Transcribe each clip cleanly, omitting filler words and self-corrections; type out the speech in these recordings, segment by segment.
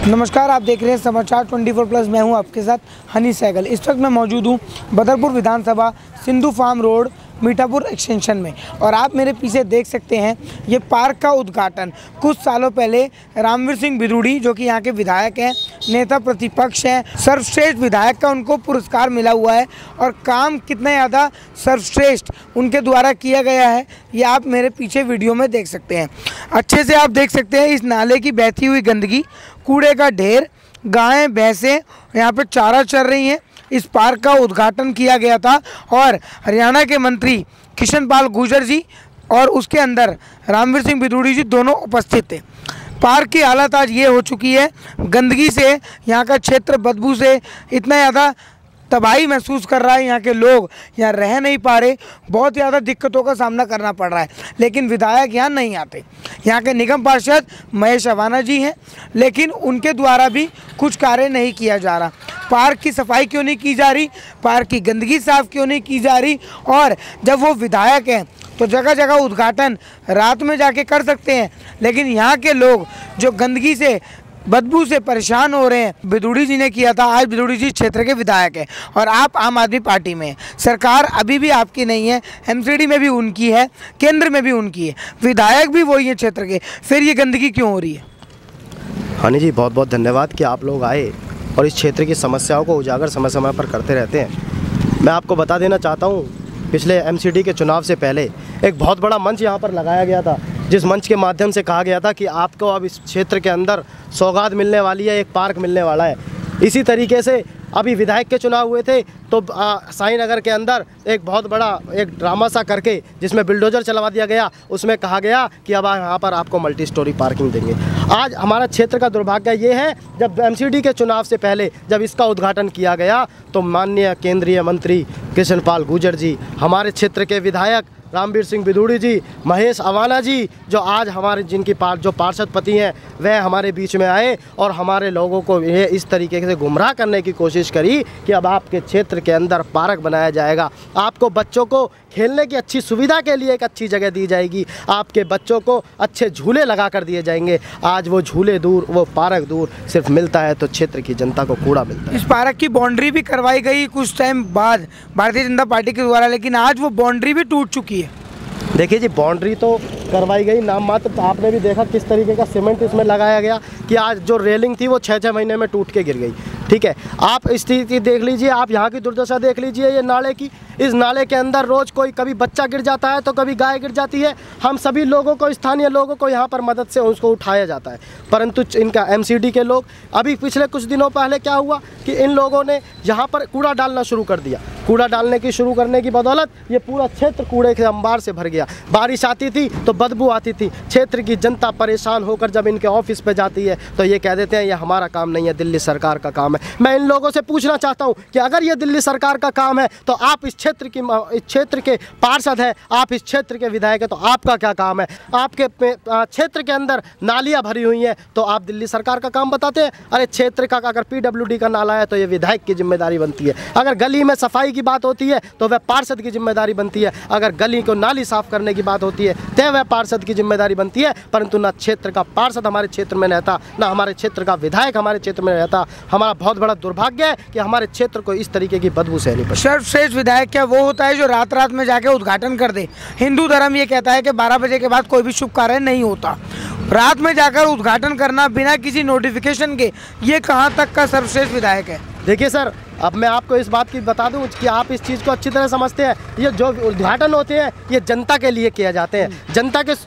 नमस्कार, आप देख रहे हैं समाचार 24+। मैं हूं आपके साथ हनी सहगल। इस वक्त मैं मौजूद हूं बदरपुर विधानसभा Sindhu farm road Mithapur extension में, और आप मेरे पीछे देख सकते हैं ये पार्क का उद्घाटन कुछ सालों पहले रामवीर सिंह बिदुड़ी, जो कि यहाँ के विधायक हैं, नेता प्रतिपक्ष हैं, सर्वश्रेष्ठ विधायक का उनको पुरस्कार मिला हुआ है। और काम कितना ज़्यादा सर्वश्रेष्ठ उनके द्वारा किया गया है ये आप मेरे पीछे वीडियो में देख सकते हैं। अच्छे से आप देख सकते हैं इस नाले की बहती हुई गंदगी, कूड़े का ढेर, गायें भैंसें यहाँ पे चारा चर रही हैं। इस पार्क का उद्घाटन किया गया था और हरियाणा के मंत्री किशन पाल गुर्जर जी और उसके अंदर रामवीर सिंह बिदुड़ी जी दोनों उपस्थित थे। पार्क की हालत आज ये हो चुकी है, गंदगी से यहाँ का क्षेत्र बदबू से इतना ज़्यादा तबाही महसूस कर रहा है। यहाँ के लोग यहाँ रह नहीं पा रहे, बहुत ज़्यादा दिक्कतों का सामना करना पड़ रहा है, लेकिन विधायक यहाँ नहीं आते। यहाँ के निगम पार्षद महेश अवाना जी हैं, लेकिन उनके द्वारा भी कुछ कार्य नहीं किया जा रहा। पार्क की सफाई क्यों नहीं की जा रही, पार्क की गंदगी साफ़ क्यों नहीं की जा रही। और जब वो विधायक हैं तो जगह जगह उद्घाटन रात में जाके कर सकते हैं, लेकिन यहाँ के लोग जो गंदगी से बदबू से परेशान हो रहे हैं। बिदुड़ी जी ने किया था, आज बिदुड़ी जी क्षेत्र के विधायक हैं और आप आम आदमी पार्टी में हैं। सरकार अभी भी आपकी नहीं है, एमसीडी में भी उनकी है, केंद्र में भी उनकी है, विधायक भी वही है क्षेत्र के, फिर ये गंदगी क्यों हो रही है? हनी जी, बहुत बहुत धन्यवाद कि आप लोग आए और इस क्षेत्र की समस्याओं को उजागर समय समय पर करते रहते हैं। मैं आपको बता देना चाहता हूँ, पिछले एमसीडी के चुनाव से पहले एक बहुत बड़ा मंच यहाँ पर लगाया गया था, जिस मंच के माध्यम से कहा गया था कि आपको अब इस क्षेत्र के अंदर सौगात मिलने वाली है, एक पार्क मिलने वाला है। इसी तरीके से अभी विधायक के चुनाव हुए थे तो साई नगर के अंदर एक बहुत बड़ा एक ड्रामा सा करके जिसमें बिल्डोजर चलवा दिया गया, उसमें कहा गया कि अब यहाँ पर आपको मल्टी स्टोरी पार्किंग देंगे। आज हमारा क्षेत्र का दुर्भाग्य ये है, जब एमसीडी के चुनाव से पहले जब इसका उद्घाटन किया गया तो माननीय केंद्रीय मंत्री कृष्ण पाल गुर्जर जी, हमारे क्षेत्र के विधायक रामवीर सिंह बिदुड़ी जी, महेश अवाना जी, जो आज हमारे जिनकी जो पार्षद पति हैं, वह हमारे बीच में आए और हमारे लोगों को ये इस तरीके से गुमराह करने की कोशिश करी कि अब आपके क्षेत्र के अंदर पार्क बनाया जाएगा, आपको बच्चों को खेलने की अच्छी सुविधा के लिए एक अच्छी जगह दी जाएगी, आपके बच्चों को अच्छे झूले लगा कर दिए जाएंगे। आज वो झूले दूर, वो पार्क दूर, सिर्फ मिलता है तो क्षेत्र की जनता को कूड़ा मिलता है। इस पार्क की बाउंड्री भी करवाई गई कुछ टाइम बाद भारतीय जनता पार्टी के द्वारा, लेकिन आज वो बाउंड्री भी टूट चुकी है। देखिए जी, बाउंड्री तो करवाई गई नाम मात्र, तो आपने भी देखा किस तरीके का सीमेंट इसमें लगाया गया कि आज जो रेलिंग थी वो 6-6 महीने में टूट के गिर गई। ठीक है, आप स्थिति देख लीजिए, आप यहाँ की दुर्दशा देख लीजिए ये नाले की। इस नाले के अंदर रोज़ कोई कभी बच्चा गिर जाता है तो कभी गाय गिर जाती है। हम सभी लोगों को, स्थानीय लोगों को यहाँ पर मदद से उसको उठाया जाता है, परंतु इनका एमसीडी के लोग, अभी पिछले कुछ दिनों पहले क्या हुआ कि इन लोगों ने यहाँ पर कूड़ा डालना शुरू कर दिया। कूड़ा डालने की शुरू करने की बदौलत ये पूरा क्षेत्र कूड़े के अंबार से भर गया। बारिश आती थी तो बदबू आती थी। क्षेत्र की जनता परेशान होकर जब इनके ऑफिस पे जाती है तो ये कह देते हैं ये हमारा काम नहीं है, दिल्ली सरकार का काम है। मैं इन लोगों से पूछना चाहता हूँ कि अगर ये दिल्ली सरकार का काम है तो आप इस क्षेत्र के पार्षद हैं, आप इस क्षेत्र के विधायक हैं, तो आपका क्या काम है? आपके क्षेत्र के अंदर नालियाँ भरी हुई हैं तो आप दिल्ली सरकार का काम बताते हैं। अरे क्षेत्र का अगर PWD का नाला है तो ये विधायक की जिम्मेदारी बनती है। अगर गली में सफाई की बात होती है तो वह पार्षद की जिम्मेदारी बनती है। अगर गली को नाली साफ करने की बात होती है तो वह पार्षद की जिम्मेदारी बनती है, परंतु ना क्षेत्र का पार्षद हमारे क्षेत्र में रहता, ना हमारे क्षेत्र का विधायक हमारे क्षेत्र में रहता। हमारा बहुत बड़ा दुर्भाग्य है कि हमारे क्षेत्र को इस तरीके की बदबू सहनी पड़ती। सर्वश्रेष्ठ विधायक क्या वो होता है जो रात रात में जाके उद्घाटन कर दे? हिंदू धर्म ये कहता है कि 12 बजे के बाद कोई भी शुभ कार्य नहीं होता। रात में जाकर उद्घाटन करना बिना किसी नोटिफिकेशन के, ये कहाँ तक का सर्वश्रेष्ठ विधायक है? देखिए सर, अब मैं आपको इस बात की बता दूं कि आप इस चीज़ को अच्छी तरह समझते हैं। ये जो उद्घाटन होते हैं ये जनता के लिए किए जाते हैं।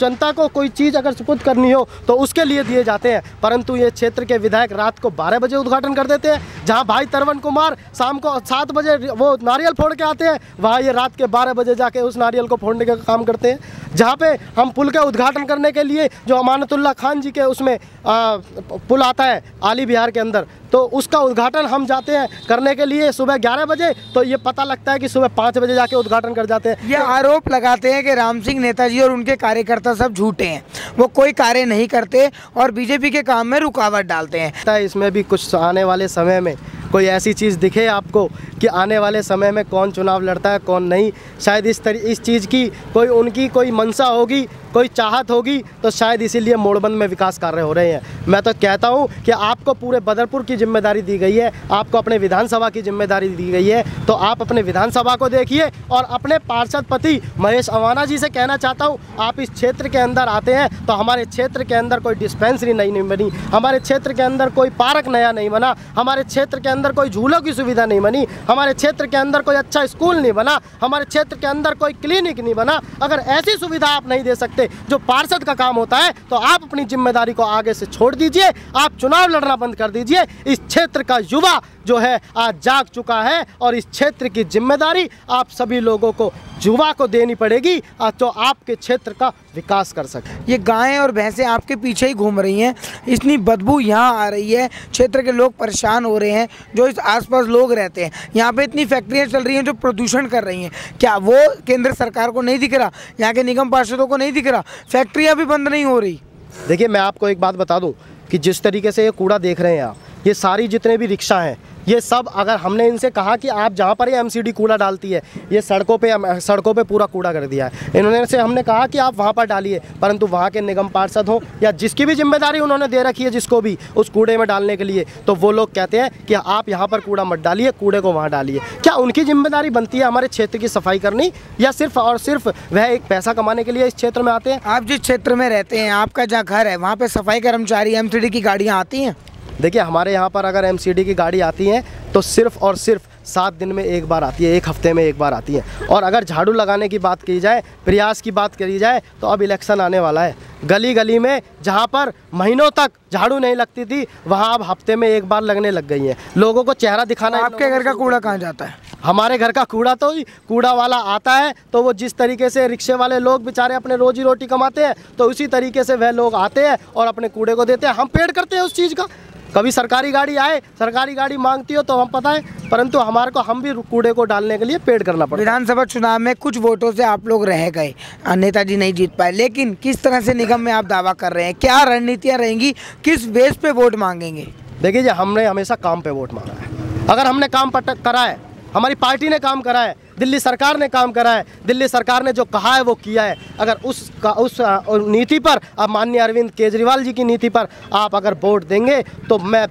जनता को कोई चीज़ अगर सुपुर्द करनी हो तो उसके लिए दिए जाते हैं, परंतु ये क्षेत्र के विधायक रात को 12 बजे उद्घाटन कर देते हैं। जहां भाई तरवन कुमार शाम को 7 बजे वो नारियल फोड़ के आते हैं, वहाँ ये रात के 12 बजे जाके उस नारियल को फोड़ने का काम करते हैं। जहाँ पे हम पुल के उद्घाटन करने के लिए जो अमानतुल्लाह खान जी के उसमें पुल आता है आली बिहार के अंदर, तो उसका उद्घाटन हम जाते हैं करने के लिए सुबह 11 बजे, तो ये पता लगता है कि सुबह 5 बजे जाके उद्घाटन कर जाते हैं। ये आरोप लगाते हैं कि राम सिंह नेताजी और उनके कार्यकर्ता सब झूठे हैं, वो कोई कार्य नहीं करते और बीजेपी के काम में रुकावट डालते हैं। इसमें भी कुछ आने वाले समय में कोई ऐसी चीज़ दिखे आपको कि आने वाले समय में कौन चुनाव लड़ता है कौन नहीं, शायद इस चीज़ की कोई उनकी कोई मंशा होगी, कोई चाहत होगी, तो शायद इसीलिए मोड़बंद में विकास कार्य हो रहे हैं। मैं तो कहता हूं कि आपको पूरे बदरपुर की जिम्मेदारी दी गई है, आपको अपने विधानसभा की जिम्मेदारी दी गई है, तो आप अपने विधानसभा को देखिए और अपने पार्षद पति महेश अवाना जी से कहना चाहता हूं, आप इस क्षेत्र के अंदर आते हैं तो हमारे क्षेत्र के अंदर कोई डिस्पेंसरी नहीं बनी, हमारे क्षेत्र के अंदर कोई पार्क नया नहीं बना, हमारे क्षेत्र के अंदर कोई झूलों की सुविधा नहीं बनी, हमारे क्षेत्र के अंदर कोई अच्छा स्कूल नहीं बना, हमारे क्षेत्र के अंदर कोई क्लिनिक नहीं बना। अगर ऐसी सुविधा आप नहीं दे सकते जो पार्षद का काम होता है, तो आप अपनी जिम्मेदारी को आगे से छोड़ दीजिए, आप चुनाव लड़ना बंद कर दीजिए। इस क्षेत्र का युवा जो है आज जाग चुका है और इस क्षेत्र की जिम्मेदारी आप सभी लोगों को, युवा को देनी पड़ेगी, तो आपके क्षेत्र का विकास कर सके। ये गायें और भैंसें आपके पीछे ही घूम रही हैं, इतनी बदबू यहाँ आ रही है, क्षेत्र के लोग परेशान हो रहे हैं, जो इस आसपास लोग रहते हैं। यहाँ पे इतनी फैक्ट्रियाँ चल रही हैं जो प्रदूषण कर रही हैं, क्या वो केंद्र सरकार को नहीं दिख रहा, यहाँ के निगम पार्षदों को नहीं दिख रहा? फैक्ट्रियाँ भी बंद नहीं हो रही। देखिए, मैं आपको एक बात बता दूं कि जिस तरीके से ये कूड़ा देख रहे हैं आप, ये सारी जितने भी रिक्शा हैं, ये सब अगर हमने इनसे कहा कि आप जहाँ पर ये एमसीडी कूड़ा डालती है, ये सड़कों पे पूरा कूड़ा कर दिया है, इन्होंने से हमने कहा कि आप वहाँ पर डालिए, परंतु वहाँ के निगम पार्षद हो या जिसकी भी जिम्मेदारी उन्होंने दे रखी है जिसको भी उस कूड़े में डालने के लिए, तो वो लोग कहते हैं कि आप यहाँ पर कूड़ा मत डालिए, कूड़े को वहाँ डालिए। क्या उनकी जिम्मेदारी बनती है हमारे क्षेत्र की सफाई करनी, या सिर्फ और सिर्फ वह एक पैसा कमाने के लिए इस क्षेत्र में आते हैं? आप जिस क्षेत्र में रहते हैं, आपका जहाँ घर है, वहाँ पर सफाई कर्मचारी एमसीडी की गाड़ियाँ आती हैं? देखिए, हमारे यहाँ पर अगर एमसीडी की गाड़ी आती है तो सिर्फ और सिर्फ 7 दिन में एक बार आती है, 1 हफ्ते में एक बार आती है। और अगर झाड़ू लगाने की बात की जाए, प्रयास की बात करी जाए, तो अब इलेक्शन आने वाला है। गली गली में जहाँ पर महीनों तक झाड़ू नहीं लगती थी, वहाँ अब हफ्ते में एक बार लगने लग गई हैं। लोगों को चेहरा दिखाना। आपके घर का कूड़ा कहाँ जाता है? हमारे घर का कूड़ा तो कूड़ा वाला आता है, तो वो जिस तरीके से रिक्शे वाले लोग बेचारे अपने रोजी रोटी कमाते हैं, तो उसी तरीके से वह लोग आते हैं और अपने कूड़े को देते हैं। हम पेड़ करते हैं उस चीज़ का। कभी सरकारी गाड़ी आए, सरकारी गाड़ी मांगती हो तो हम पता है, परंतु हमारे को हम भी कूड़े को डालने के लिए पेड़ करना पड़ता है। विधानसभा चुनाव में कुछ वोटों से आप लोग रह गए, नेताजी नहीं जीत पाए, लेकिन किस तरह से निगम में आप दावा कर रहे हैं? क्या रणनीतियाँ रहेंगी, किस बेस पे वोट मांगेंगे? देखिए जी, हमने हमेशा काम पे वोट मांगा है। अगर हमने काम करा है, हमारी पार्टी ने काम करा है, दिल्ली सरकार ने काम करा है, दिल्ली सरकार ने जो कहा है वो किया है, अगर उस नीति पर, अब माननीय अरविंद केजरीवाल जी की नीति पर आप अगर वोट देंगे, तो मैं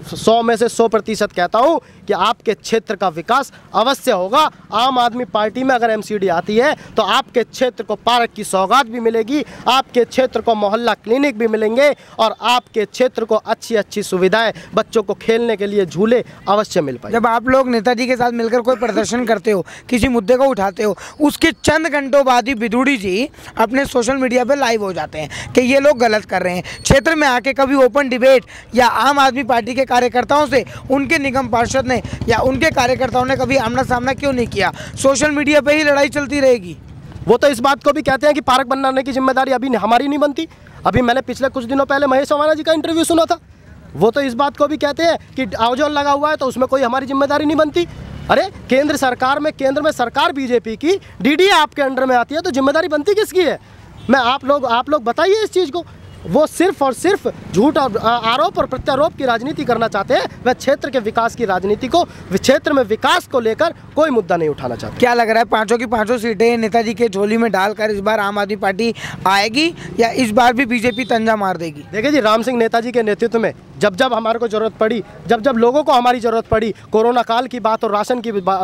100 में से 100% कहता हूं कि आपके क्षेत्र का विकास अवश्य होगा। आम आदमी पार्टी में अगर एमसीडी आती है तो आपके क्षेत्र को पार्क की सौगात भी मिलेगी, आपके क्षेत्र को मोहल्ला क्लिनिक भी मिलेंगे और आपके क्षेत्र को अच्छी अच्छी सुविधाएं, बच्चों को खेलने के लिए झूले अवश्य मिल पाए। जब आप लोग नेताजी के साथ मिलकर कोई प्रदर्शन करते हो, किसी मुद्दे को उठाते हो, उसके चंद घंटों बाद ही बिदुड़ी जी अपने सोशल मीडिया पर लाइव हो जाते हैं कि ये लोग गलत कर रहे हैं। क्षेत्र में आके कभी ओपन डिबेट या आम आदमी पार्टी के कार्यकर्ताओं से उनके निगम पार्षद ने या उनके कार्यकर्ताओं ने कभी आमना सामना क्यों नहीं किया? सोशल मीडिया पे ही लड़ाई चलती रहेगी। वो तो इस बात को भी कहते हैं कि पार्क बनाने की जिम्मेदारी अभी हमारी नहीं बनती। अभी मैंने पिछले कुछ दिनों पहले महेश अवाना जी का इंटरव्यू सुना था, वो तो इस बात को भी कहते हैं कि आउजोन लगा हुआ है तो उसमें कोई हमारी जिम्मेदारी नहीं बनती। अरे केंद्र में सरकार बीजेपी की डीडी आपके अंडर में आती है तो जिम्मेदारी बनती किसकी है? मैं आप लोग बताइए इस चीज़ को। वो सिर्फ और सिर्फ झूठ और आरोप और प्रत्यारोप की राजनीति करना चाहते हैं। वह क्षेत्र के विकास की राजनीति को, क्षेत्र में विकास को लेकर कोई मुद्दा नहीं उठाना चाहते। क्या लग रहा है, 5 की 5 सीटें नेताजी के झोली में डालकर इस बार आम आदमी पार्टी आएगी या इस बार भी बीजेपी तंजा मार देगी? देखिए जी, राम सिंह नेताजी के नेतृत्व में जब हमारे को जरूरत पड़ी, जब लोगों को हमारी ज़रूरत पड़ी, कोरोना काल की बात और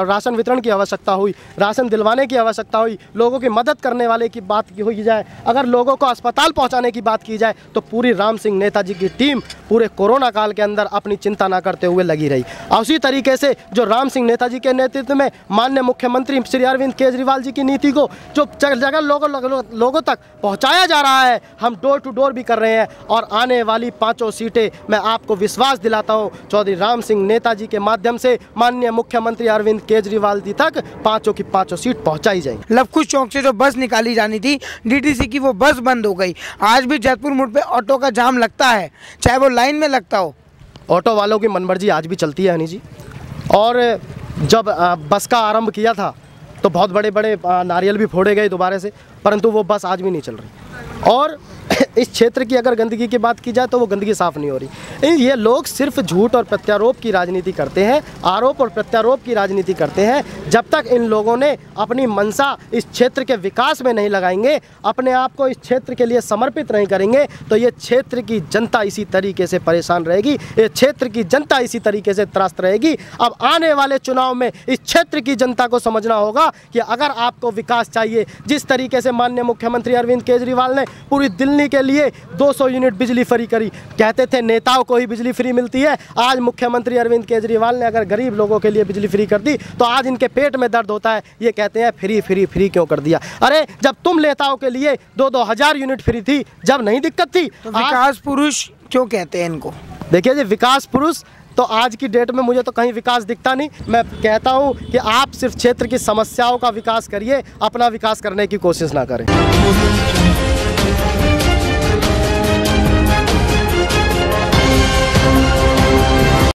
राशन वितरण की आवश्यकता हुई, राशन दिलवाने की आवश्यकता हुई, लोगों की मदद करने वाले की बात की जाए, अगर लोगों को अस्पताल पहुंचाने की बात की जाए, तो पूरी राम सिंह नेताजी की टीम पूरे कोरोना काल के अंदर अपनी चिंता ना करते हुए लगी रही। और उसी तरीके से जो राम सिंह नेताजी के नेतृत्व में माननीय मुख्यमंत्री श्री अरविंद केजरीवाल जी की नीति को जो जगह लोगों तक पहुँचाया जा रहा है, हम डोर टू डोर भी कर रहे हैं। और आने वाली 5 सीटें मैं आपको विश्वास दिलाता हूं, चौधरी राम सिंह नेताजी के माध्यम से माननीय मुख्यमंत्री अरविंद केजरीवाल जी तक 5 की 5 सीट पहुंचाई जाएंगी। लवकुश चौक से जो बस निकाली जानी थी डीटीसी की, वो बस बंद हो गई। आज भी जयपुर मोड़ पे ऑटो का जाम लगता है, चाहे वो लाइन में लगता हो। ऑटो वालों की मनमर्जी आज भी चलती है हनी जी। और जब बस का आरंभ किया था तो बहुत बड़े बड़े नारियल भी फोड़े गए दोबारा से, परंतु वो बस आज भी नहीं चल रही। और इस क्षेत्र की अगर गंदगी की बात की जाए तो वो गंदगी साफ़ नहीं हो रही। ये लोग सिर्फ झूठ और प्रत्यारोप की राजनीति करते हैं, आरोप और प्रत्यारोप की राजनीति करते हैं। जब तक इन लोगों ने अपनी मंशा इस क्षेत्र के विकास में नहीं लगाएंगे, अपने आप को इस क्षेत्र के लिए समर्पित नहीं करेंगे, तो ये क्षेत्र की जनता इसी तरीके से परेशान रहेगी, ये क्षेत्र की जनता इसी तरीके से त्रस्त रहेगी। अब आने वाले चुनाव में इस क्षेत्र की जनता को समझना होगा कि अगर आपको विकास चाहिए, जिस तरीके से माननीय मुख्यमंत्री अरविंद केजरीवाल ने पूरी दिल्ली के लिए 200 यूनिट बिजली फ्री करी, कहते थे नेताओं को ही बिजली फ्री मिलती है, आज मुख्यमंत्री अरविंद केजरीवाल ने अगर गरीब लोगों के लिए बिजली फ्री कर दी तो आज इनके पेट में दर्द होता है। ये कहते हैं फ्री फ्री फ्री क्यों कर दिया। अरे जब तुम नेताओं के लिए 2-2 हज़ार यूनिट फ्री थी, जब नहीं दिक्कत थी, तो विकास पुरुष क्यों कहते हैं इनको? देखिए जी, विकास पुरुष तो आज की डेट में मुझे तो कहीं विकास दिखता नहीं। मैं कहता हूं कि आप सिर्फ क्षेत्र की समस्याओं का विकास करिए, अपना विकास करने की कोशिश ना करें।